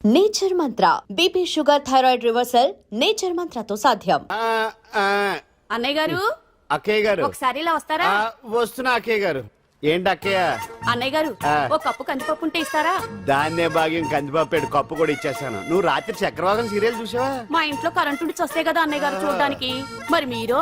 Nature Mantra BP sugar thyroid reversal nature మంత్రతో సాధ్యం. అన్నయ్య గారు, అక్కయ్య గారు ఒకసారి ఇలా వస్తారా? వస్తున్నా అక్కయ్య గారు. ఏంటి అక్కయ్య? అన్నయ్య గారు, ఒక కప్పు కందిపప్పు ఉంటే ఇస్తారా? దాన్నే భాగ్యం కందిపప్పు కప్పు కూడా ఇచ్చేసాను. నువ్వు రాత్రి చక్రవాకం సీరియల్ చూసావా? మా ఇంట్లో కరెంటు ఉండి వస్తే కదా అన్నయ్య గారు చూడడానికి. మరి మీరు?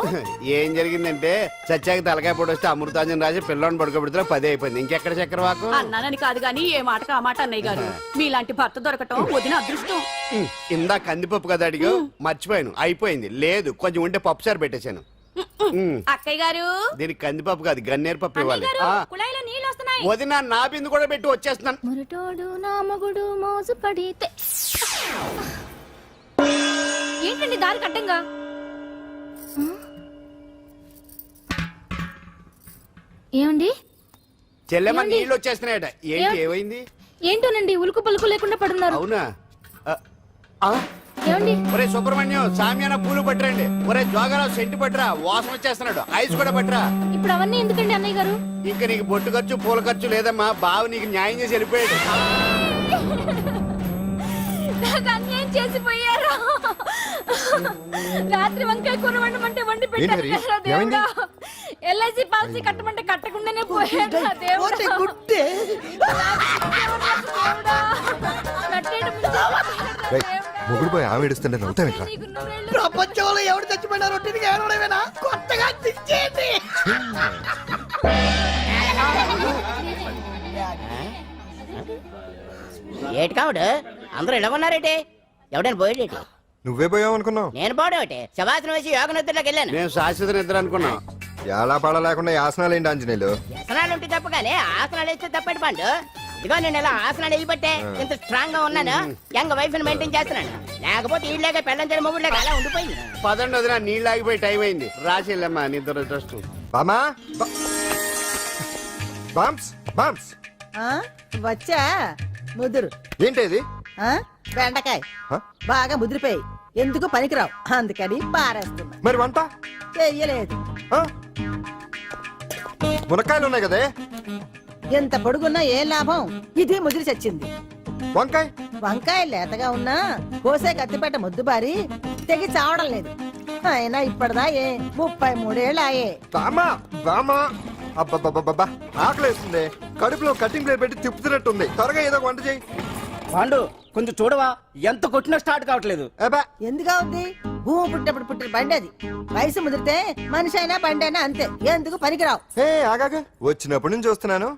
ఏం జరిగిందంటే చచ్చాక తలకాయ పొడి వస్తే అమృతాంజన్ రాజు పిల్లని పడుకోబెడితే 10 అయిపోయింది. ఇంకెక్కడ చక్రవాకం? అన్నానని కాదు గాని ఏ మాటకు ఆ మాట అన్నయ్య గారు. మీలాంటి భర్త దొరకటం వదిన అదృష్టం. ఇందా కందిపప్పు కదా అడిగా, మర్చిపోయాను. అయిపోయింది. లేదు, కొంచెం ఉంటే పప్పు సార్ పెట్టేశాను. అక్కయ్య గారు, దీనికి కందిపప్పు కాదు గన్నేరు పప్పు ఇవ్వాలి. కుళాయిలో నీళ్ళు వస్తున్నాయి. వదిన నా బిందు కూడా పెట్టి వచ్చేస్తున్నాను. మురటోడు నా మగుడు మోసు పడితే. ఏంటండి దారి కట్టంగా? ఏమండి? చెల్లెమ్మ నీళ్ళు వచ్చేస్తున్నాయట. ఏంటి ఏమైంది? ఏంటోనండి ఉలుకు పలుకు లేకుండా పడున్నారు. అవునా? ఏమండి? ఒరే సుబ్రహ్మణ్యం, సామ్యాన పూలు పట్టరండి. ఒరే జోగరావు సెంటు పట్టరా, వాసన వచ్చేస్తున్నాడు. ఐస్ కూడా పట్టరా. ఇప్పుడు అవన్నీ ఎందుకండి అన్నయ్య గారు? ఇంకా నీకు బొట్టు ఖర్చు పూల ఖర్చు లేదమ్మా. బావ నీకు న్యాయం చేసి వెళ్ళిపోయాడు. అన్యాయం చేసిపోయారు. రాత్రి వంకాయ కూర వండమంటే వండి పెట్టారు. ఎల్ఐసి పాలసీ కట్టమంటే కట్టకుండానే పోయాడు. మొగుడు పోయి ఆమె ఏడుస్తుంటే నవ్వుతావేంట్రా? ప్రపంచంలో ఎవరు చచ్చిపోయినా రొట్టెకి ఏడవడమేనా? కొత్తగా తెచ్చేయండి. ఏటి కావుడు అందరూ ఇలా ఉన్నారేటి? ఎవడైనా పోయేటి? నువ్వే పోయావు అనుకున్నావు. నేను పోవడం శవాసనం వేసి యోగ నిద్రలోకి వెళ్ళాను. నేను శాశ్వత నిద్ర అనుకున్నాం. ఎలా పాడ లేకుండా ఆసనాలు ఏంటి ఆంజనేయులు? వ్యసనాలు ఉంటే తప్ప కానీ ఆసనాలు వేస్తే తప్పటి పండు. ఇదిగో నేను ఇలా ఆసనాలు వేయబట్టే ఇంత స్ట్రాంగ్ గా ఉన్నాను. యంగ్ వైఫ్ ని మెయింటైన్ చేస్తున్నాను. లేకపోతే ఈళ్ళగా పెళ్ళంచని మొగుళ్ళగా అలా ఉండిపోయింది. పదండి వదిన, నీళ్ళు ఆగిపోయి టైం అయింది. రాసేళ్ళమ్మా నిద్ర ట్రస్ట్. బామా బామ్స్ బామ్స్ వచ్చా ముదురు. ఏంటి ఇది? బెండకాయ బాగా ముదిరిపోయి ఎందుకు పనికిరావు, అందుకని పారేస్తున్నా. మరి వంట చెయ్యలేదు. మునక్కాయలు ఉన్నాయి కదే. ఎంత పొడుగున్నా ఏం లాభం, ఇది ముదిరి చచ్చింది. వంకాయ వంకాయ లేతగా ఉన్నా కోసే కత్తిపేట ముద్దు బారి తెగి చావడం లేదు. అయినా ఇప్పటిదా 33 ఏళ్ళు ఆయే. బామా బామా అబ్బబ్బబ్బబ్బా ఆకలేస్తుంది. కడుపులో కటింగ్ ప్లేట్ పెట్టి తిప్పుతున్నట్టుంది. త్వరగా ఏదో వంట చేయి. పాండు కొంచెం చూడవా, ఎంత కొట్టినా స్టార్ట్ కావట్లేదు. ఎందుగా ఉంది? భూమి పుట్టినప్పుడు పుట్టిన బండి అది. వయసు ముదిరితే మనిషి అయినా బండి అయినా అంతే, ఎందుకు పనికిరావు. ఆగాగా వచ్చినప్పటి నుంచి చూస్తున్నాను.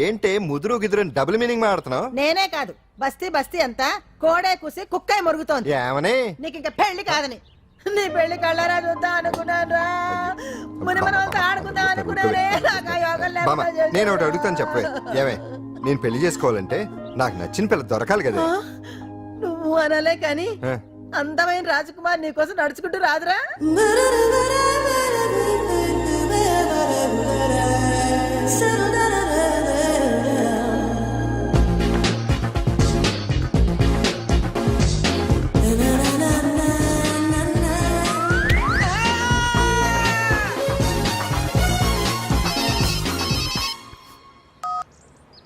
ఏంటే ముదురు గిదురు డబుల్ మీనింగ్ మాడుతున్నావు? నేనే కాదు, బస్తీ బస్తీ అంతా కోడే కూసి కుక్కే మురుగుతోంది. ఏమని? నీకు ఇంకా పెళ్లి కాదని. నీ పెళ్లి కళ్ళరా చూద్దాం అనుకున్నాను. మునిమనంతా ఆడుకుందాం అనుకున్నానే. నేను ఒకటి అడుగుతాను చెప్పే. ఏమే, నేను పెళ్లి చేసుకోవాలంటే నాకు నచ్చిన పిల్ల దొరకాలి కదా. నువ్వు అనలే కాని అందమైన రాజకుమార్ నీకోసం నడుచుకుంటూ రాదురా.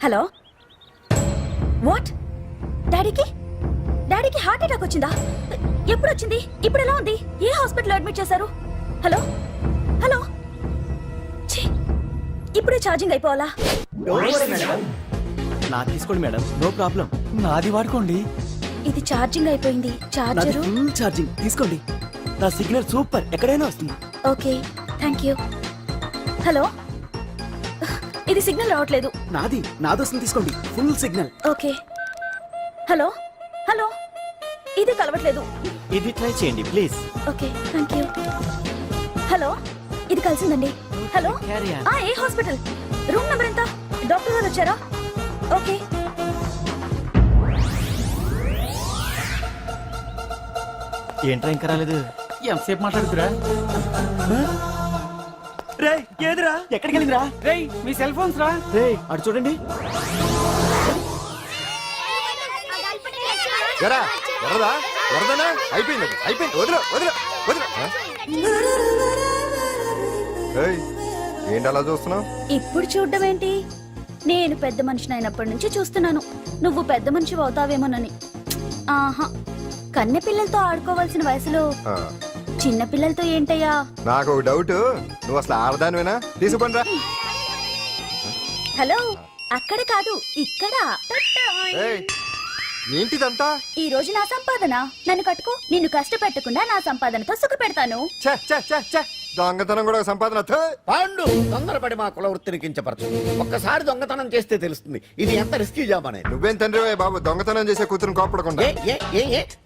Hello, what? డాడీకి హార్ట్ అటాక్ వచ్చిందా? ఎప్పుడు వచ్చింది? ఇప్పుడు ఎలా ఉంది? ఏ హాస్పిటల్ అడ్మిట్ చేశారు? హలో హలో, ఇప్పుడే ఛార్జింగ్ అయిపోవాలా? నా తీసుకోండి మేడం, నో ప్రాబ్లం. నాది వాడుకోండి. ఇది ఛార్జింగ్ అయిపోయింది. చార్జరు ఫుల్ ఛార్జింగ్ తీసుకోండి. నా సిగ్నల్ సూపర్, ఎక్కడైనా వస్తుంది. Okay, thank you. హలో, ఇది సిగ్నల్ రావట్లేదు. నాదొస్తుంది, తీసుకోండి. Full signal. Okay. Hello hello, ఇది కలవట్లేదు. ఇది ట్రై చేయండి please. Okay, thank you. Hello, ఇది కలిసిందండి. హలో, ఏ హాస్పిటల్? రూమ్ నెంబర్ ఎంత? డాక్టర్ గారు వచ్చారా? ఓకే. ఏంట్రా ఇంకా రాలేదు? ఎంతసేపు మాట్లాడుతురా? రే ఏదిరా, ఎక్కడికి వెళ్ళిందిరా? రే మీ సెల్ ఫోన్స్ రా. రే అటు చూడండి. అయిపోయింది వదిలే వదిలే వదిలే. ఏంటి అలా చూస్తున్నావు? ఇప్పుడు చూడ్డం ఏంటి? నేను పెద్ద మనిషిని అయినప్పటి నుంచి చూస్తున్నాను. నువ్వు పెద్ద మనిషి అవుతావేమోనని. ఆహా కన్నె పిల్లలతో ఆడుకోవాల్సిన వయసులో ఆ, చిన్న పిల్లలతో ఏంటయ్యా? నాకు ఒక డౌట్, నువ్వు అసలు ఆడదానివేనా? తీసుకుంటా. హలో, అక్కడ కాదు ఇక్కడ. ఏంటిదంతా? ఈ రోజు నా సంపాదన. నన్ను కట్టుకో. నిన్ను కష్టపెట్టకుండా నా సంపాదనతో సుఖ పెడతాను. ఛే, ఛే, ఛే, ఛే. దొంగతనం కూడా ఒక సంపాదన. థూ. పాండు తొందరపడి మా కుల వృత్తిని కించపరచు. ఒక్కసారి దొంగతనం చేస్తే తెలుస్తుంది ఇది ఎంత రిస్కీ జాబ్ అనేది. నువ్వేం తండ్రి బాబు, దొంగతనం చేసే కూతురు కోపడకుండా.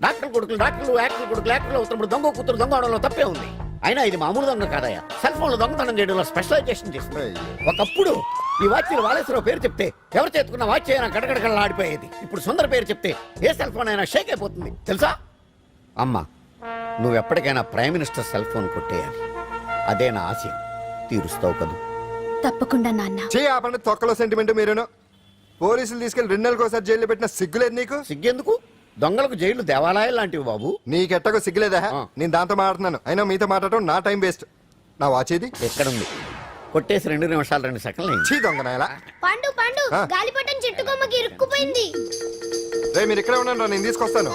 డాక్టర్ కొడుకులు డాక్టర్లు, యాక్టర్ కొడుకులు యాక్టర్లు అవుతున్నప్పుడు దొంగ కూతురు దొంగ అవడంలో తప్పే ఉంది. అయినా ఇది మామూలు దొంగ కాదయ్యా, సెల్ ఫోన్ లో దొంగతనం చేయడంలో స్పెషలైజేషన్ చేస్తుంది. ఒకప్పుడు ఈ వాచ్లు వాలేశ్వరరావు పేరు చెప్తే ఎవరు చేతుకున్న వాచ్ అయినా గడగడగడలా ఆడిపోయేది. ఇప్పుడు సుందర పేరు చెప్తే ఏ సెల్ ఫోన్ అయినా షేక్ అయిపోతుంది తెలుసా? అమ్మా, నువ్వు ఎప్పటికైనా ప్రైమ్ మినిస్టర్ సెల్ ఫోన్ కొట్టేయాలి. అదే నా ఆశయం. తీరుస్తావు కదూ? తప్పకుండా నాన్న. ఆపండి తొక్కలో సెంటిమెంట్ మీరేను. పోలీసులు తీసుకెళ్లి 2 నెలలకోసారి జైల్లో పెట్టిన సిగ్గులేదు నీకు? సిగ్గెందుకు? దొంగలకు జైలు దేవాలయాలు లాంటివి బాబు. నీకెట్టకు సిగ్గులేదా? ఆ. నేను దాంతో మాట్లాడుతున్నాను, అయినా మీతో మాట్లాడటం నా టైం వేస్ట్. నా వాచేది ఎక్కడుంది? కొట్టేసి 2 నిమిషాలు 2 సెకండ్లు అయింది. చీ దొంగనాయలా. పండు పండు ఆ? గాలిపటం చెట్టు కొమ్మకి ఇరుక్కుపోయింది. రే మీరు ఇక్కడే ఉండండి, నేను తీసుకొస్తాను.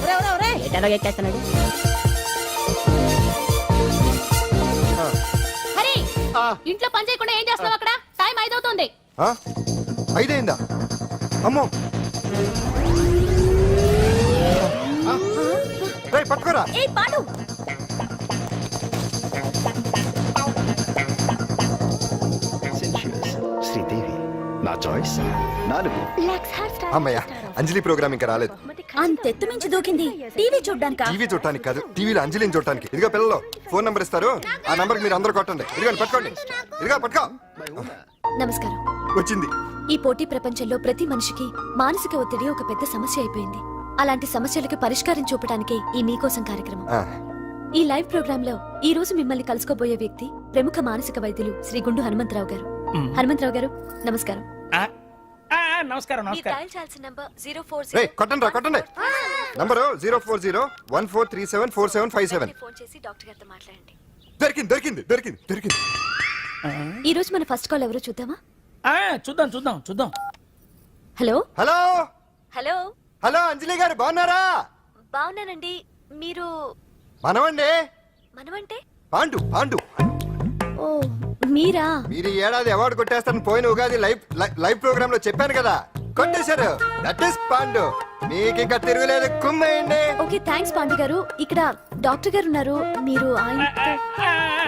ఒరేయ్, ఒరేయ్, ఒరేయ్. ఎటాలో ఎక్కేస్తున్నాడు. హరి, ఇంట్లో పని చేయకుండా ఏం చేస్తున్నావు అక్కడ? టైం 5 అవుతుంది. ఆ? 5 అయిందా? అమ్మో, రే పట్టుకోరా. ఏ పాడు. శ్రీదేవి నా చాయిస్ 4. అమ్మయ్య, అంజలి ప్రోగ్రామ్ ఇంకా రాలేదు. అంతెత్తు మించి దూకింది. టీవీ చూడ్డానికా? టీవీ చూడటానికి కాదు, టీవీలో అంజలిని చూడటానికి. ఇదిగో పిల్లలు, ఫోన్ నంబర్ ఇస్తారు, ఆ నంబర్ మీరు అందరూ కొట్టండి. ఇదిగోండి పట్టుకోండి. ఇదిగో పట్టుకో. నమస్కారం. వచ్చింది. ఈ పోటీ ప్రపంచంలో ప్రతి మనిషికి మానసిక ఒత్తిడి ఒక పెద్ద సమస్య అయిపోయింది. అలాంటి సమస్యలకు పరిష్కారం చూపడానికే ఈ మీకోసం కార్యక్రమం. ఆ, ఈ లైవ్ ప్రోగ్రామ్ లో ఈ రోజు మిమ్మల్ని కలుసుకోబోయే వ్యక్తి ప్రముఖ మానసిక వైద్యులు శ్రీ గుండు హనుమంతరావు గారు. హనుమంతరావు గారు, నమస్కారం. నమస్కారం మీరు డయల్ చేయాల్సిన నంబర్ 040. రే కొట్టండి రా, కొట్టండి. నంబరు 04014374757. ఫోన్ చేసి డాక్టర్ గారితో మాట్లాడండి. దొరికింది దొరికింది దొరికింది దొరికింది. ఈ రోజు మన ఫస్ట్ కాల్ ఎవరో చూద్దామా? చూద్దాం చూద్దాం చూద్దాం. Hello hello hello. హలో, అంజలి గారు బాగున్నారా? బాగున్నానండి. మీరు మనమండి, మనమంటే? పాండు పాండు. ఓ మీరా? మీరు ఈ ఏడాది అవార్డు కొట్టేస్తారని పోయిన ఉగాది లైవ్ ప్రోగ్రామ్ లో చెప్పాను కదా, కొట్టేశారు. That is Pandu. మీకు ఇంకా తిరుగులేదు, కుమ్మేయండి. ఓకే, థ్యాంక్స్ పాండు గారు. ఇక్కడ డాక్టర్ గారు ఉన్నారు, మీరు ఆయనతో.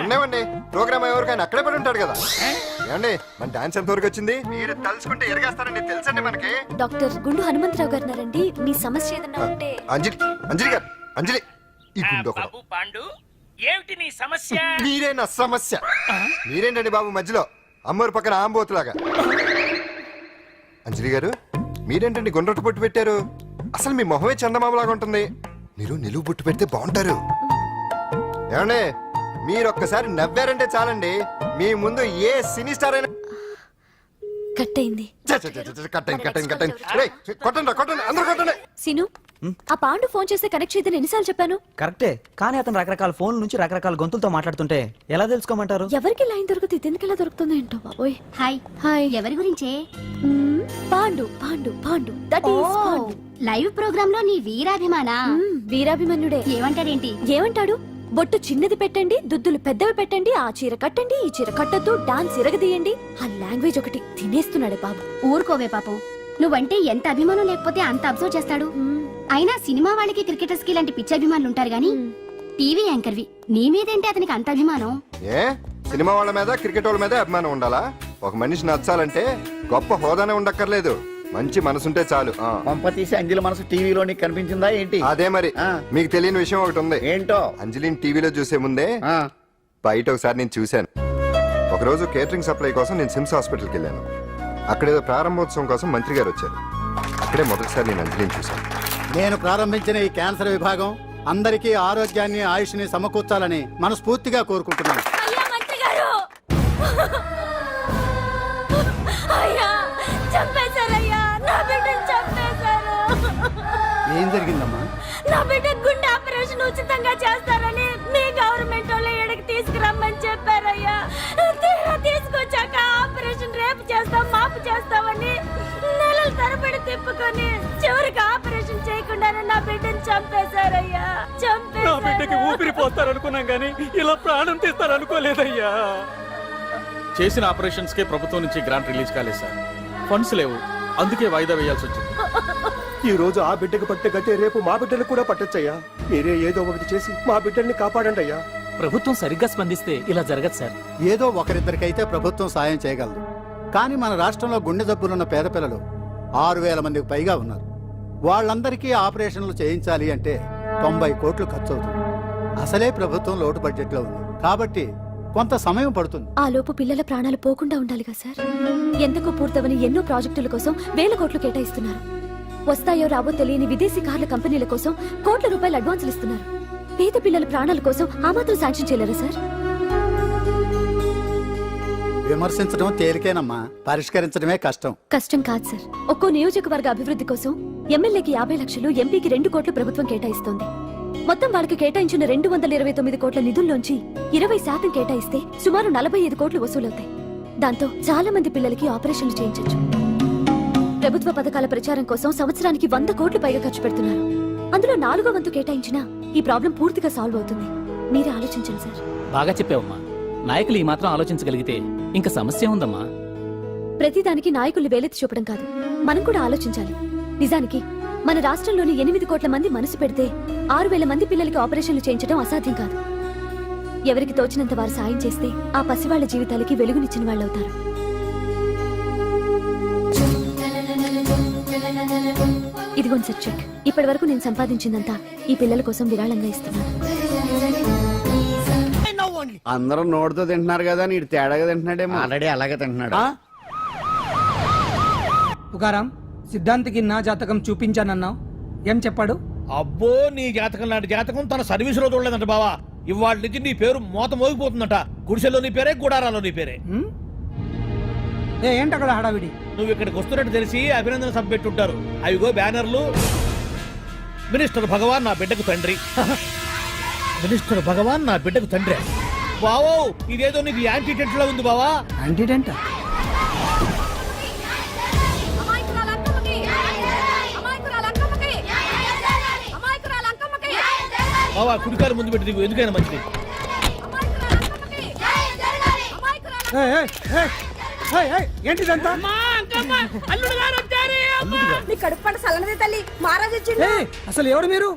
ఉన్నామండి, ప్రోగ్రామ్ ఎవరికైనా అక్కడే పడి ఉంటాడు కదా. ఏమండి, మన డాన్స్ ఎంత వరకు వచ్చింది? మీరు తలుచుకుంటే ఎరగేస్తారండి, తెలుసండి మనకి. డాక్టర్ గుండు హనుమంతరావు గారు ఉన్నారండి. మీ సమస్య ఏదన్నా ఉంటే. అంజలి అంజలి గారు, అంజలి ఈ గుండు ఒకడు. బాబు పాండు, ఏమిటి నీ సమస్య? మీరే నా సమస్య. మీరేంటండి బాబు మధ్యలో అమ్మోరు పక్కన ఆంబోతులాగా? అంజలి గారు, మీరేంటండి గుండ్రటి బొట్టు పెట్టారు? అసలు మీ మొహమే చందమామలాగా ఉంటుంది. మీరు నిలువు బొట్టు పెడితే బాగుంటారు. ఏమండి, మీరు ఒక్కసారి నవ్వారంటే చాలండి, మీ ముందు ఏ సినీ స్టార్ అయినా కట్ అయింది. కట్టండి కట్టండి కట్టండి. రేయ్, కొట్టండి కొట్టండి, అందరూ కొట్టండి. సీను, ఆ పాండు ఫోన్ చేస్తే కనెక్ట్ చేయదని ఎన్నిసార్లు చెప్పాను? కరెక్టే, కానీ అతను రకరకాల ఫోన్ల నుంచి రకరకాల గొంతులతో మాట్లాడుతుంటే ఎలా తెలుసుకోమంటారు? ఎవరికి లైన్ దొరుకుతుంది, ఇది ఎందుకు ఎలా దొరుకుతుందో ఏంటో బాబోయ్. Hi hi. ఎవరి గురించే? Pandu Pandu Pandu, that is Pandu. Live program లో నీ వీరాభిమానా? వీరాభిమన్యుడే. ఏమంటాడేంటి? ఏమంటాడు? బొట్టు చిన్నది పెట్టండి, దుద్దులు పెద్దవి పెట్టండి, ఆ చీర కట్టండి, ఈ చీర కట్టద్దు, డాన్స్ ఇరగదీయండి. ఆ లాంగ్వేజ్ ఒకటి తినేస్తున్నాడే బాబు. ఊరుకోవే పాపం, నువ్వంటే ఎంత అభిమానం లేకపోతే అంత అబ్జర్వ్ చేస్తాడు. అయినా సినిమా వాళ్ళకి క్రికెటర్స్ కి ఇలాంటి పిచ్చి అభిమానులు ఉంటారు గానీ టీవీ యాంకర్వి నీ మీదేంటి అతనికి అంత అభిమానం? ఏ సినిమా వాళ్ళ మీద క్రికెట్ వాళ్ళ మీద అభిమానం ఉండాలా? ఒక మనిషి నచ్చాలంటే గొప్ప హోదానే ఉండక్కర్లేదు, మంచి మనసుంటే చాలు. పంప తీసి అంజలి మనసు టీవీలో నీకు కనిపించిందా ఏంటి? అదే మరి. ఆ. మీకు తెలియని విషయం ఒకటి ఉంది. ఏంటో? అంజలిని టీవీలో చూసే ముందే బయట ఒకసారి నేను చూశాను. ఒకరోజు కేటరింగ్ సప్లై కోసం నేను సిమ్స్ హాస్పిటల్కి వెళ్ళాను. అక్కడేదో ప్రారంభోత్సవం కోసం మంత్రి గారు వచ్చారు. అక్కడే మొదటిసారి నేను అంజలిని చూశాను. నేను ప్రారంభించిన ఈ క్యాన్సర్ విభాగం అందరికీ ఆరోగ్యాన్ని ఆయుష్ని సమకూర్చాలని మనస్ఫూర్తిగా కోరుకుంటున్నాను. అయ్యా మంత్రి గారు, అయ్యా చంపేశారయ్యా, నా బిడ్డను చంపేశారు. ఏం జరిగిందమ్మా? నా బిడ్డ గుండె ఆపరేషన్ ఉచితంగా చేస్తారని మీ గవర్నమెంట్ వాళ్ళు ఇక్కడికి తీసుకురమ్మని చెప్పారయ్యా. తీరా తెలియకుండానే నా బిడ్డను చంపేశారయ్యా నా బిడ్డకి ఊపిరి పోస్తారనుకున్నాం గానీ ఇలా ప్రాణం తీస్తారనుకోలేదయ్యా. చేసిన ఆపరేషన్స్ కే ప్రభుత్వం నుంచి గ్రాంట్ రిలీజ్ కాలేదు సార్. ఫండ్స్ లేవు, అందుకే వాయిదా వేయాల్సి వచ్చింది. ఈ రోజు ఆ బిడ్డకు పట్టే గట్టే రేపు మా బిడ్డలు కూడా పట్టొచ్చయ్యా. మీరే ఏదో ఒకటి చేసి మా బిడ్డల్ని కాపాడండి అయ్యా. ప్రభుత్వం సరిగ్గా స్పందిస్తే ఇలా జరగదు సార్. ఏదో ఒకరిద్దరికైతే ప్రభుత్వం సాయం చేయగలదు, కానీ మన రాష్ట్రంలో గుండె జబ్బులున్న పేద పిల్లలు 6,000 మందికి పైగా ఉన్నారు. వాళ్ళందరికీ ఆపరేషన్లు చేయించాలి అంటే 90 కోట్లు ఖర్చు అవుతుంది. అసలే ప్రభుత్వం లోటు బడ్జెట్లో ఉంది, కాబట్టి కొంత సమయం పడుతుంది. ఆ లోపు పిల్లల ప్రాణాలు పోకుండా ఉండాలిగా సార్. ఎంతకు పూర్తవని ఎన్నో ప్రాజెక్టుల కోసం వేల కోట్లు కేటాయిస్తున్నారు. వస్తాయో రావో తెలియని విదేశీ కార్ల కంపెనీల కోసం కోట్ల రూపాయలు అడ్వాన్సులు ఇస్తున్నారు. పేద పిల్లల ప్రాణాల కోసం ఆ మాత్రం శాంక్షన్ చేయలేరా సార్? విమర్శించడం తేలికేనమ్మా, పరిష్కరించడమే కష్టం. కష్టం కాదు సార్. ఒక్కో నియోజకవర్గ అభివృద్ధి కోసం ఎమ్మెల్యేకి 50 లక్షలు, ఎంపీకి 2 కోట్లు ప్రభుత్వం కేటాయిస్తోంది. మొత్తం వాళ్ళకి కేటాయించిన 229 కోట్ల నిధుల్లోంచి 20% కేటాయిస్తే సుమారు 45 కోట్లు వసూలవుతాయి. దాంతో చాలా మంది పిల్లలకి ఆపరేషన్లు చేయించొచ్చు. ప్రభుత్వ పథకాల ప్రచారం కోసం సంవత్సరానికి 100 కోట్లు పైగా ఖర్చు పెడుతున్నారు. అందులో 4వ వంతు కేటాయించినా ఈ ప్రాబ్లం పూర్తిగా సాల్వ్ అవుతుంది. మీరే ఆలోచించండి సార్. బాగా చెప్పావమ్మా. నాయకులు ఈ మాత్రం ఆలోచించగలిగితే ఇంకా సమస్య ఉందమ్మా. ప్రతిదానికి నాయకుల్ని వేలెత్తి చూపడం కాదు, మనం కూడా ఆలోచించాలి. నిజానికి మన రాష్ట్రంలోని 8 కోట్ల మంది మనసు పెడితే 6,000 మంది పిల్లలకి ఆపరేషన్లు చేయించడం అసాధ్యం కాదు. ఎవరికి తోచినంత వారు సాయం చేస్తే ఆ పసివాళ్ల జీవితాలకి వెలుగునిచ్చిన వాళ్ళవుతారు. ఇదిగోండి సార్ చెక్. ఇప్పటి వరకు నేను సంపాదించిందంతా ఈ పిల్లల కోసం విరాళంగా ఇస్తున్నాను. అందరూ నోటితో తింటున్నారు కదా, నీడు తేడాగా తింటున్నాడేమో. ఆల్రెడీ అలాగే తింటున్నాడు. తుకారాం, సిద్ధాంతికి నా జాతకం చూపించానన్నావు, ఏం చెప్పాడు? అబ్బో, నీ జాతకం లాంటి జాతకం తన సర్వీస్ లో చూడలేదంట బావా. ఇవాళ నుంచి నీ పేరు మోత మోగిపోతుందట. గుడిసెలో నీ పేరే, గుడారాలో నీ పేరే. ఏంటి అక్కడ హడావిడి? నువ్వు ఇక్కడికి వస్తున్నట్టు తెలిసి అభినందన సభ పెట్టుంటారు. అవిగో బ్యానర్లు. మినిస్టర్ భగవాన్ నా బిడ్డకు తండ్రి. మినిస్టర్ భగవాన్ నా బిడ్డకు తండ్రి. బావో, ఇదేదో నీకు యాంటీటెంట్ లో ఉంది బావా. యాంటీటెంట్? బావా, కుడికారు ముందు పెట్టి దిగు, ఎందుకైనా మంచిది. ఏంటిదంతా? అసలు ఎవరు మీరు?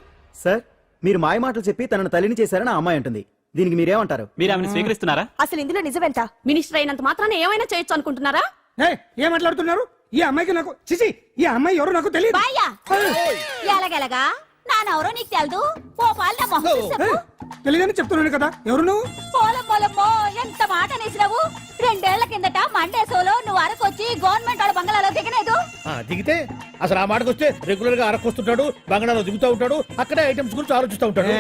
సార్, మీరు మాయ మాటలు చెప్పి తనను తల్లిని చేశారని ఆ అమ్మాయి అంటుంది. దీనికి మీరేమంటారు? మీరు ఆమెను స్వీకరిస్తున్నారా? అసలు ఇందులో నిజమేంట? మినిస్టర్ అయినంత మాత్రాన ఏమైనా చేయొచ్చు అనుకుంటున్నారా? ఏం మాట్లాడుతున్నారు? ఈ అమ్మాయికి నాకు చిచి, ఈ అమ్మాయి ఎవరు నాకు తెలియదు. ఎలాగెలగా నానెవరో నీకు తెలదు. ఓ పాలన మొహం చెప్పు. తెలియదని చెప్తున్నాను కదా, ఎవరు నువ్వు? పోలమ్మో ఎంత మాట అనేసినావు. 2 ఏళ్ల కిందట మండేసోలో నువ్వు అరకొచ్చి గవర్నమెంట్ వాళ్ళ బంగాళాలో దిగలేదు. దిగితే అసలు ఆ మాటకు వస్తే రెగ్యులర్ గా అరకొస్తుంటాడు, బంగాళాలో దిగుతూ ఉంటాడు, అక్కడే ఐటమ్స్ గురించి ఆలోచిస్తూ ఉంటాడు,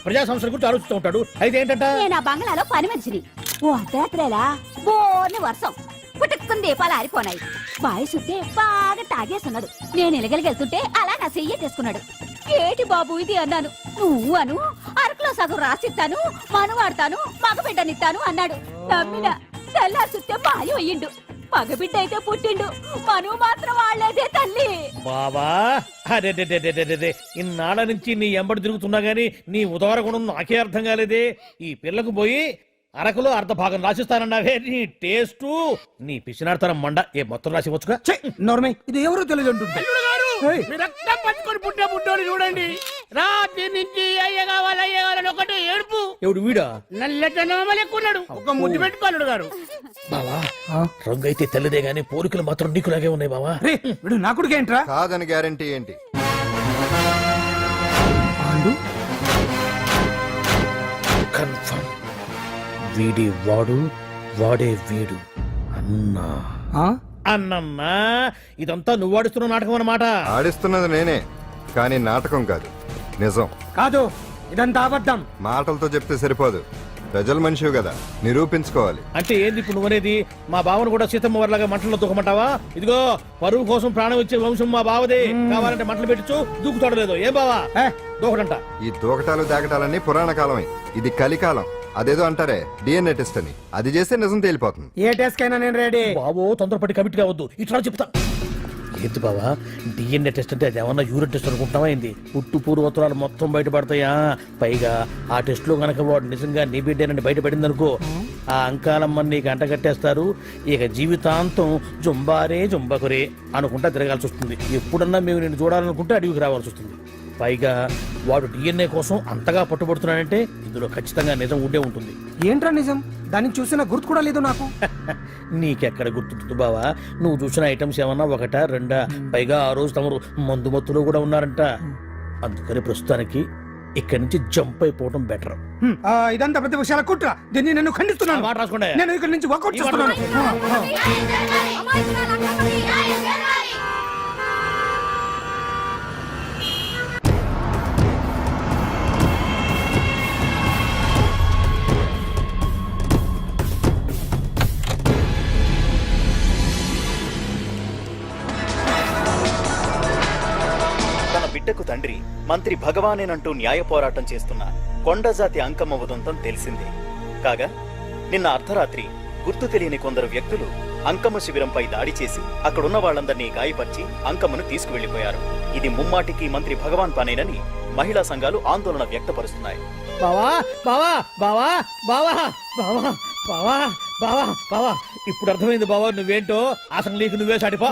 ప్రజా సంస్థల గురించి ఆలోచిస్తూ ఉంటాడు. అయితే ఏంటంట, నేను ఆ బంగాళాలో పని మనిషిని. ఓ అర్ధరాత్రేలా బోర్ని వర్షం పుట్టుకుని దీపాలు ఆరిపోనాయి. బాయ్ సుట్టే బాగా తాగేస్తున్నాడు. నేను ఎలగలిగెళ్తుంటే అలా నా చెయ్యేసుకున్నాడు. ఏటి బాబు ఇది అన్నాను. నువ్వు అను, అరకులో సగం రాసిస్తాను, మనువాడతాను, మగబిడ్డనిస్తాను అన్నాడు. నమ్మిన తెల్లారి సుట్టే బాయ్ అయ్యిండు. మగబిడ్డ అయితే పుట్టిండు, మనువు మాత్రం వాళ్ళేదే తల్లి. బాబా అరే ఇన్నాళ్ళ నుంచి నీ ఎంబడి తిరుగుతున్నా గానీ నీ ఉదార గుణం నాకే అర్థం కాలేదే. ఈ పిల్లకు పోయి అరకులో అర్ధ భాగం రాసిస్తానన్నావే, నీ టేస్టు నీ పిచ్చినాడతనం మండ. ఏ మొత్తం రాసి వచ్చుగా. నోర్మై, ఇది ఎవరో తెలియదు అంటుంటే పట్టుకొని పుట్టే పుట్టోడు చూడండి. రాత్రి నుంచి అయ్య కావాలని ఒకటే ఏడుపు. ఎవడు వీడా? నల్లెట్టున్నాడు, ఒక ముద్దు పెట్టుకోలేడు గారు. బావా, రంగు అయితే తెల్లదే గానీ పోలికలు మాత్రం నీకులాగే ఉన్నాయి బావా. వీడు నా కొడుకు ఏంట్రా? కాదని గ్యారంటీ ఏంటి? కన్ఫర్మ్ వీడి వాడు, వాడే వీడు. అన్నా అన్నమ్మా, ఇదంతా నువ్వు ఆడిస్తున్న నాటకం అన్నమాట. ఆడిస్తున్నది నేనే, కానీ నాటకం కాదు, నిజం కాదు. ఇదంతా అబద్ధం. మాటలతో చెప్తే సరిపోదు, ప్రజల మనిషివి కదా, నిరూపించుకోవాలి. అంటే ఏంది ఇప్పుడు నువ్వనేది? మా బావను కూడా సీతమ్మ వారిలాగా మంటల్లో దూకమంటావా? ఇదిగో పరువు కోసం ప్రాణం ఇచ్చే వంశం మా బావదే. కావాలంటే మంటలు పెట్టచ్చు, దూకుతాడు లేదో. ఏ బావా దూకడంట. ఈ దూకటాలు దాకటాలన్నీ పురాణ కాలమే, ఇది కలికాలం. అదేదో అంటారే డిఎన్ఏ టెస్ట్ అని, అది చేస్తే నిజం తేలిపోతుంది. ఏ టెస్ట్ కైనా నేను రెడీ. బావో, తొందరపడి కమిట్ కావద్దు, ఇట్లా చెప్తా. ఏంటి బావా డిఎన్ఏ టెస్ట్ అంటే అది ఏమన్నా యూరిన్ టెస్ట్ అనుకుంటావా ఏంది? పుట్టు పూర్వోత్తరాలు మొత్తం బయటపడతాయా? పైగా ఆ టెస్ట్ లో గనక వాడు నిజంగా నీ బిడ్డేనని బయటపడింది అనుకో, ఆ అంకాలమ్మని నీకు అంట కట్టేస్తారు. ఇక జీవితాంతం జుంబారే జుంబకురే అనుకుంటా తిరగాల్సి వస్తుంది. ఎప్పుడన్నా మేము నేను చూడాలనుకుంటే అడవికి రావాల్సి వస్తుంది. పైగా వాడు డిఎన్ఏ కోసం అంతగా పట్టుబడుతున్నాడంటే ఇందులో ఖచ్చితంగా నిజం ఉండే ఉంటుంది. ఏంట్రా నిజం? దాన్ని చూసిన గుర్తు కూడా లేదు నాకు. నీకెక్కడ గుర్తుంటుంది బావా? నువ్వు చూసిన ఐటమ్స్ ఏమన్నా ఒకటా రెండా? పైగా ఆ రోజు తమరు మందు మత్తులో కూడా ఉన్నారంట. అందుకని ప్రస్తుతానికి ఇక్కడి నుంచి జంప్ అయిపోవడం బెటర్. ఇదంతా పెద్ద విషయాల కుట్ర. దీన్ని నేను ఖండిస్తున్నాను. మాట రాసుకోండి. నేను ఇక్కడ నుంచి వాకౌట్ చేస్తున్నాను. తన బిడ్డకు తండ్రి మంత్రి భగవానేనంటూ న్యాయ పోరాటం చేస్తున్న కొండజాతి అంకమ్మ ఉదంతం తెలిసిందే. కాగా నిన్న అర్ధరాత్రి గుర్తు తెలియని కొందరు వ్యక్తులు అంకమ్మ శిబిరంపై దాడి చేసి అక్కడున్న వాళ్ళందరినీ గాయపరిచి అంకమ్మను తీసుకువెళ్లిపోయారు. ఇది ముమ్మాటికి మంత్రి భగవాన్ పనేనని మహిళా సంఘాలు ఆందోళన వ్యక్తపరుస్తున్నాయి. బావా బావా బావా బావా బావా బావా బావా బావా ఇప్పుడు అర్థమైంది బావా నువ్వేంటో. అసలు నీకు నువ్వే సాటిపా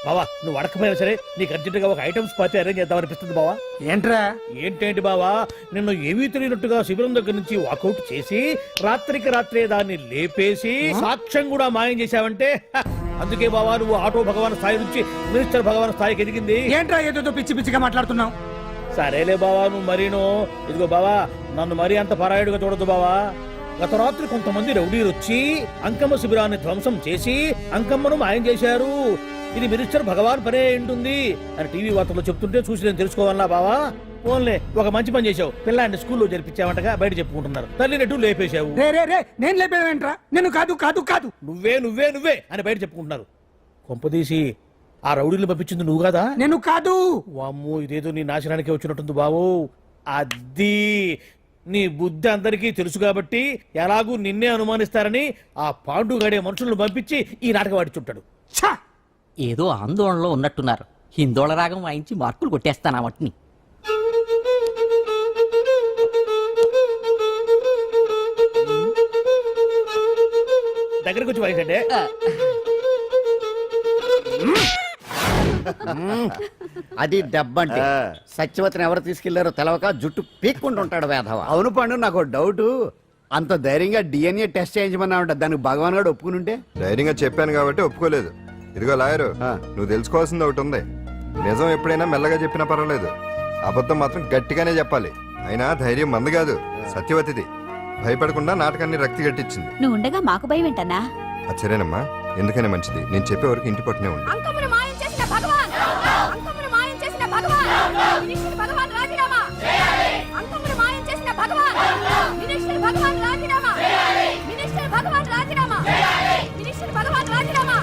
బావా. నువ్వు అడకపోయినా సరే నీకు అర్జెంటుగా ఒక ఐటమ్స్ పార్టీ అరేంజ్ చేద్దామనిపిస్తుంది బావా. ఏంట్రా? ఏంటేంటి బావా, నిన్ను ఏమీ తెలియనట్టుగా శిబిరం దగ్గర నుంచి వాకౌట్ చేసి రాత్రికి రాత్రే దాన్ని లేపేసి సాక్ష్యం కూడా మాయం చేశావంటే అందుకే బావా నువ్వు ఆటో భగవాన్ స్థాయి నుంచి మినిస్టర్ భగవాన్ స్థాయికి ఎదిగింది. ఏంట్రా ఏదో పిచ్చి పిచ్చిగా మాట్లాడుతున్నావు? సరేలే బావా నువ్వు మరీను. ఇదిగో బావా నన్ను మరీ అంత పరాయుడుగా చూడదు బావా. గత రాత్రి కొంతమంది రౌడీలు వచ్చి అంకమ్మ శిబిరాన్ని ధ్వంసం చేసి అంకమ్మను మాయం చేశారు. ఇది మినిస్టర్ భగవాన్ పనే ఉంటుంది అని టీవీ వార్తల్లో చెప్తుంటే చూసి నేను తెలుసుకోవాలా బావా. ఓన్లే ఒక మంచి పని చేశావు. పిల్లాన్ని స్కూల్లో జరిపించావంటగా బయట చెప్పుకుంటున్నారు. తల్లినట్టు లేపేశావు. నేను లేపేవేంట్రా? నేను కాదు కాదు కాదు నువ్వే నువ్వే నువ్వే అని బయట చెప్పుకుంటున్నారు. కొంపదీసి ఆ రౌడీలు పంపించింది నువ్వు కాదా? నేను కాదు. వామ్మో ఇదేదో నీ నాశనానికి వచ్చినట్టుంది బావు. అది నీ బుద్ధి అందరికీ తెలుసు కాబట్టి ఎలాగూ నిన్నే అనుమానిస్తారని ఆ పాండుగాడే మనుషులను పంపించి ఈ నాటకం ఆడిచుంటాడు. ఏదో ఆందోళనలో ఉన్నట్టున్నారు. హిందోళ రాగం వాయించి మార్కులు కొట్టేస్తాను వాటిని. దగ్గరకు వచ్చి వాయించండి. అది దెబ్బంటే సత్యవతిని ఎవరు తీసుకెళ్లారో తెలవక జుట్టు పీక్కుంటుంటాడు వేధవ. అవును పండు, నాకు డౌట్. అంత ధైర్యంగా డిఎన్ఏ టెస్ట్ చేయించమన్నా ఉంటా, దానికి భగవాన్ గారు ఒప్పుకుని ఉంటే? ధైర్యంగా చెప్పాను కాబట్టి ఒప్పుకోలేదు. ఇదిగో లాయరు, నువ్వు తెలుసుకోవాల్సింది ఒకటి ఉంది. నిజం ఎప్పుడైనా మెల్లగా చెప్పినా పర్వాలేదు, అబద్ధం మాత్రం గట్టిగానే చెప్పాలి. అయినా ధైర్యం మంది కాదు, సత్యవతిది. భయపడకుండా నాటకాన్ని రక్తి గట్టించింది. నువ్వు ఉండగా మాకు భయం ఏంటన్నా? సరేనమ్మా, ఎందుకనే మంచిది. నేను చెప్పే వరకు ఇంటి పట్టునే ఉంది. అంకమ్మను మాయం చేసిన భగవాన్! అంకమ్మను మాయం చేసిన భగవాన్! మినిస్టర్ భగవాన్ రాజీనామా! అంకమ్మను మాయం చేసిన భగవాన్! మినిస్టర్ భగవాన్ రాజీనామా! మినిస్టర్ భగవాన్ రాజీనామా! మినిస్టర్ భగవాన్ రాజీనామా!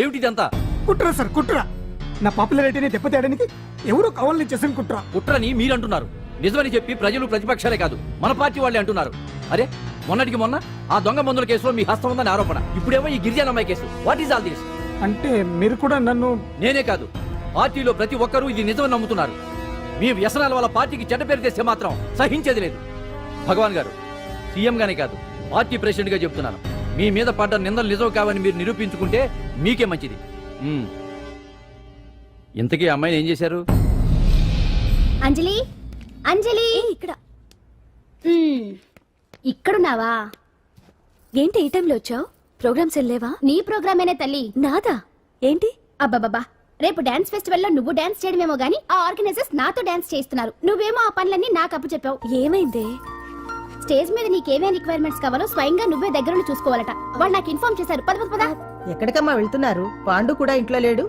ఏమిటిదంతా? కుట్ర సార్, కుట్ర. నా పాపులారిటీని దెబ్బతేయడానికి ఎవరో కావాలని చేసిన కుట్ర. కుట్రని మీరంటున్నారు. నిజమని చెప్పి ప్రజలు ప్రతిపక్షాలే కాదు మన పార్టీ వాళ్ళే అంటున్నారు. అరే మొన్నటికి మొన్న ఆ దొంగ మందుల కేసులో మీ హస్తం ఉందని ఆరోపణ. ఇప్పుడేమో ఈ గిరిజన అమ్మాయి case. What is all this? అంటే మీరు కూడా నన్ను... నేనే కాదు, పార్టీలో ప్రతి ఒక్కరూ ఇది నిజమని నమ్ముతున్నారు. మీ వ్యసనాల వల్ల పార్టీకి చెడ్డ పేరు తెస్తే మాత్రం సహించేది లేదు. భగవాన్ గారు, సీఎం గానే కాదు పార్టీ ప్రెసిడెంట్ గా చెప్తున్నాను, మీ మీద పడ్డ నిందలు నిజం కావని మీరు నిరూపించుకుంటే మీకే మంచిది. ఇంతకీ అమ్మాయిని ఏం చేశారు? అంజలి, అంజలి, ఇక్కడ ఇక్కడున్నావా? ఏంటి ఈ టైంలో వచ్చావు? ప్రోగ్రామ్స్ వెళ్ళేవా? నీ ప్రోగ్రామేనే తల్లి. నాదా? ఏంటి? అబ్బబ్బబ్బా, రేపు డాన్స్ ఫెస్టివల్ లో నువ్వు డాన్స్ చేయడమేమో గానీ ఆ ఆర్గనైజర్స్ నాతో డాన్స్ చేయిస్తున్నారు. నువ్వేమో ఆ పనులన్నీ నాకు అప్పు చెప్పావు. ఏమైందే? స్టేజ్ మీద నీకేమేం రిక్వైర్మెంట్స్ కావాలో స్వయంగా నువ్వే దగ్గరుండి చూసుకోవాలట. వాళ్ళు నాకు ఇన్ఫార్మ్ చేశారు. పద పద. ఎక్కడికమ్మా వెళ్తున్నారు? పాండు కూడా ఇంట్లో లేడు.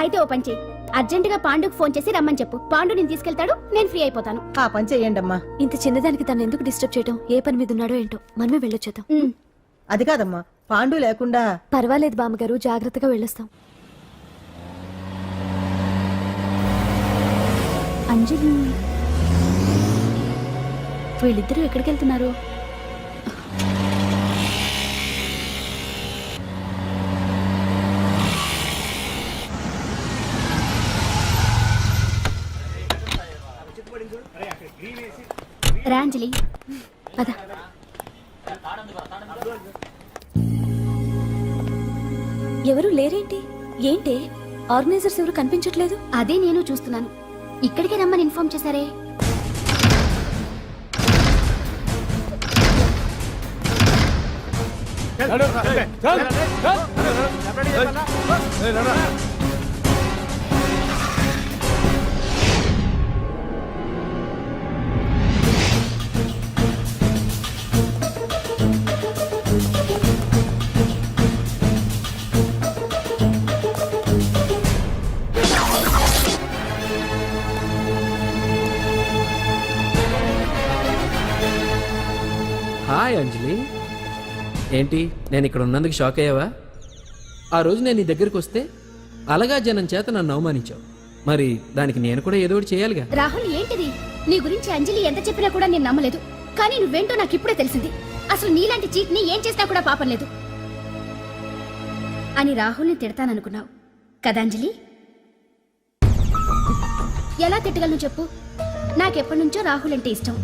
అయితే ఓ పని చెయ్యి, అర్జెంట్ గా పాండుకు ఫోన్ చేసి రమ్మని చెప్పు. పాండు నేను తీసుకెళ్తాడు, నేను ఫ్రీ అయిపోతాను. ఆ పని చెయ్యండమ్మా. ఇంత చిన్నదానికి తను ఎందుకు డిస్టర్బ్ చేయడం? ఏ పని మీద ఉన్నాడో ఏంటో, మనమే వెళ్ళొచ్చేద్దాం. అది కాదమ్మా, పాండు లేకుండా... పర్వాలేదు బామ్మగారు, జాగ్రత్తగా వెళ్ళొస్తాం. అంజలి, వీళ్ళిద్దరూ ఎక్కడికి వెళ్తున్నారు? అంజలి పద. ఎవరు లేరేంటి? ఏంటి ఆర్గనైజర్స్ ఎవరు కనిపించట్లేదు? అదే నేను చూస్తున్నాను. ఇక్కడికే రమ్మని ఇన్ఫార్మ్ చేశారే. హాయ్ అంజలి, ఏంటి నేను ఇక్కడ ఉన్నందుకు షాక్ అయ్యావా? ఆ రోజు నేను నీ దగ్గరికి వస్తే అలగా జనం చేత నన్ను అవమానించావు. మరి దానికి నేను కూడా ఏదో ఒకటి చేయాలిగా. రాహుల్, ఏంటిది? నీ గురించి అంజలి ఎంత చెప్పినా కూడా నేను నమ్మలేదు. కానీ నువ్వేంటో నాకు ఇప్పుడే తెలిసింది. అసలు నీలాంటి చీట్ ని ఏం చేసినా కూడా పాపం లేదు అని రాహుల్ని తిడతాననుకున్నావు కదా అంజలి? ఎలా తిట్టగలను చెప్పు? నాకెప్పటి నుంచో రాహుల్ అంటే ఇష్టం,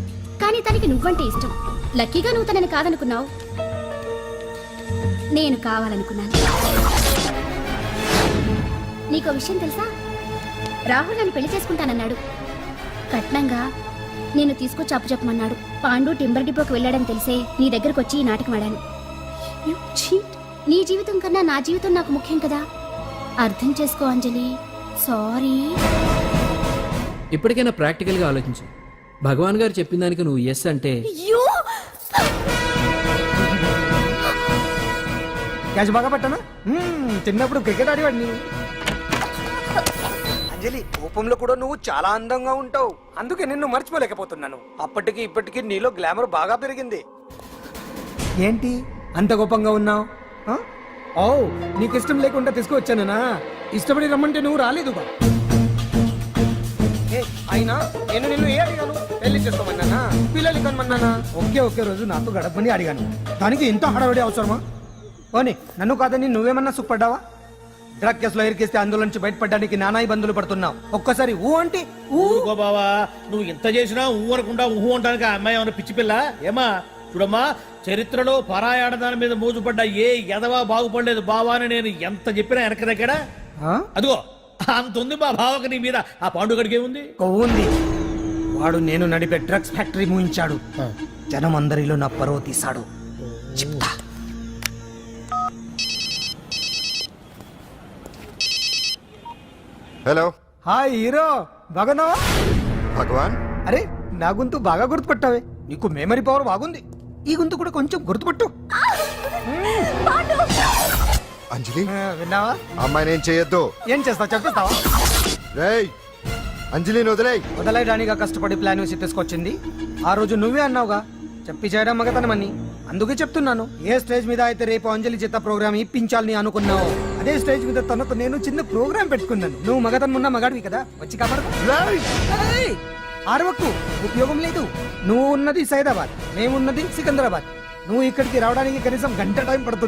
కానీ తనకి నువ్వంటే ఇష్టం. లక్కీగా నువ్వు తనని కాదనుకున్నావు, నేను కావాలనుకున్నాను. నీకో విషయం తెలుసా? రాహుల్ నన్ను పెళ్లి చేసుకుంటానన్నాడు. కట్నంగా నేను తీసుకొచ్చి అప్పు చెప్పమన్నాడు. పాండు టింబర్ డిపోకి వెళ్ళాడని తెలిసే నీ దగ్గరకు వచ్చి ఈ నాటకం ఆడాను. నీ జీవితం కన్నా నా జీవితం నాకు ముఖ్యం కదా. అర్థం చేసుకో అంజలి. సారీ. ఇప్పటికైనా ప్రాక్టికల్గా ఆలోచించు. భగవాన్ గారు చెప్పిన దానికి నువ్వు ఎస్ అంటే క్యాష్ బాగా పట్టానా? చిన్నప్పుడు క్రికెట్ ఆడేవాడిని. అంజలి, కోపంలో కూడా నువ్వు చాలా అందంగా ఉంటావు. అందుకే నిన్ను మర్చిపోలేకపోతున్నాను. అప్పటికి ఇప్పటికి నీలో గ్లామర్ బాగా పెరిగింది. ఏంటి అంత కోపంగా ఉన్నావు? ఓ, నీకు ఇష్టం లేకుండా తీసుకువచ్చానా? ఇష్టపడి రమ్మంటే నువ్వు రాలేదుగా. అయినా నేను నిన్ను ఏ అడిగాను? పెళ్లి చేసుకోమన్నానా? పిల్లలు కనమన్నానా? ఒకే రోజు నాతో గడపని అడిగాను. దానికి ఇంత హడావిడి అవసరమా? ఓని, నన్ను కాదని నువ్వేమన్నా సుఖపడ్డావా? డ్రగ్ కేసులో ఇరికిస్తే అందులో నుంచి బయటపడడానికి నానా ఇబ్బందులు పడుతున్నావు. ఒక్కసారి ఊ అంటే ఊరుకో బావా. నువ్వు ఎంత చేసినా ఊ అనకుండా ఊహు అంటానికి ఆ అమ్మాయి ఏమన్నా పిచ్చి పిల్ల ఏమా? చూడమ్మా, చరిత్రలో పరాయాడదాని మీద మోజుపడ్డ ఏ ఎదవా బాగుపడలేదు బావా అని నేను ఎంత చెప్పినా వెనక దగ్గర అదిగో అంత ఉంది మా బావకి నీ మీద. ఆ పాండుగడికి ఏముంది? ఉంది. వాడు నేను నడిపే డ్రగ్స్ ఫ్యాక్టరీ మూయించాడు. జనం అందరిలో నా పరువు తీశాడు. చెప్తా. హలో. హాయ్ హీరో, బాగున్నావా? భగవాన్, అరే నా గొంతు బాగా గుర్తుపట్టావే. నీకు మెమరీ పవర్ బాగుంది. ఈ గొంతు కూడా కొంచెం గుర్తుపట్టు. అంజలి, విన్నావా? అమ్మాయిని ఏం చేయొద్దు. ఏం చేస్తావు చెప్పేస్తావా? రేయ్, అంజలిని వదిలేయ్. వదలయడానిగా కష్టపడి ప్లాన్ వేసి తీసుకొచ్చింది. ఆ రోజు నువ్వే అన్నావుగా చెప్పి చేయడం మగతనమని. అందుకే చెప్తున్నాను. ఏ స్టేజ్ మీద అయితే రేపు అంజలి చేత ప్రోగ్రామ్ ఇప్పించాలని అనుకున్నావు, అదే స్టేజ్ మీద తనతో నేను చిన్న ప్రోగ్రామ్ పెట్టుకున్నాను. నువ్వు మగతనం ఉన్న మగాడివి కదా, వచ్చి కాపాడు. ఆరవకు, ఉపయోగం లేదు. నువ్వు ఉన్నది సైదాబాద్, మేమున్నది సికింద్రాబాద్. నువ్వు ఇక్కడికి రావడానికి కనీసం గంట టైం పడుతుంది.